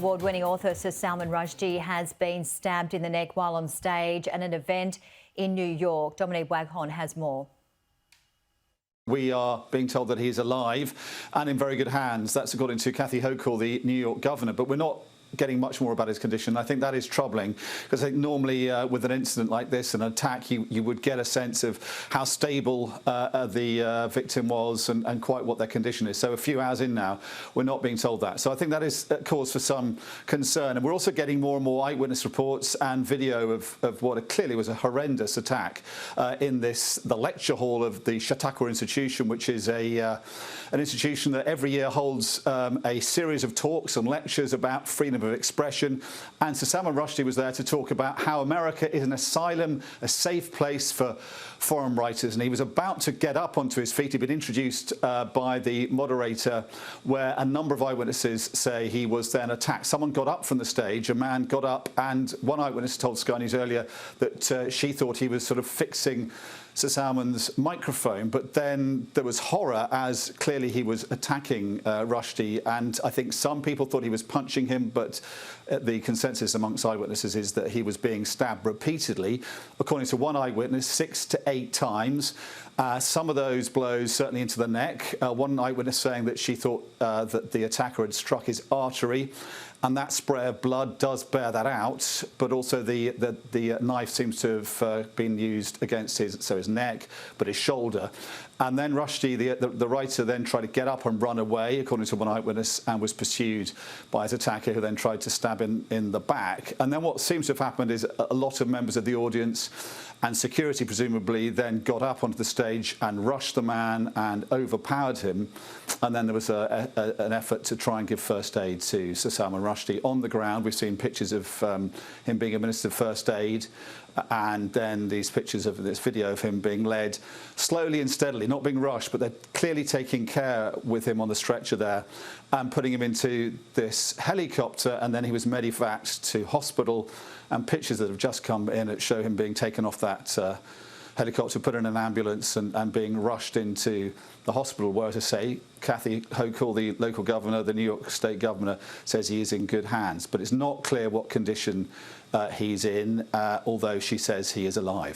Award-winning author Sir Salman Rushdie has been stabbed in the neck while on stage at an event in New York. Dominique Waghorn has more. We are being told that he is alive and in very good hands. That's according to Kathy Hochul, the New York governor. But we're not getting much more about his condition. I think that is troubling because I think normally with an incident like this, an attack, you would get a sense of how stable the victim was and quite what their condition is. So a few hours in now, we're not being told that. So I think that is a cause for some concern. And we're also getting more and more eyewitness reports and video of what clearly was a horrendous attack in the lecture hall of the Chautauqua Institution, which is an institution that every year holds a series of talks and lectures about freedom of expression. And Sir Salman Rushdie was there to talk about how America is an asylum, a safe place for foreign writers. And he was about to get up onto his feet. He'd been introduced by the moderator, where a number of eyewitnesses say he was then attacked. Someone got up from the stage, a man got up, and one eyewitness told Sky News earlier that she thought he was sort of fixing Sir Salman's microphone, but then there was horror as clearly he was attacking Rushdie, and I think some people thought he was punching him, but the consensus amongst eyewitnesses is that he was being stabbed repeatedly, according to one eyewitness, 6 to 8 times. Some of those blows certainly into the neck. One eyewitness saying that she thought that the attacker had struck his artery, and that spray of blood does bear that out, but also the knife seems to have been used against his neck, but his shoulder. And then Rushdie, the writer, then tried to get up and run away, according to one eyewitness, and was pursued by his attacker, who then tried to stab him in the back. And then what seems to have happened is a lot of members of the audience and security presumably then got up onto the stage and rushed the man and overpowered him. And then there was an effort to try and give first aid to Sir Salman Rushdie on the ground. We've seen pictures of him being administered first aid, and then these pictures of this video of him being led slowly and steadily, not being rushed, but they're clearly taking care with him on the stretcher there and putting him into this helicopter, and then he was medevaced to hospital. And pictures that have just come in that show him being taken off that helicopter, put in an ambulance and being rushed into the hospital, where, as I say, Kathy Hochul, the local governor, the New York State governor, says he is in good hands. But it's not clear what condition he's in, although she says he is alive.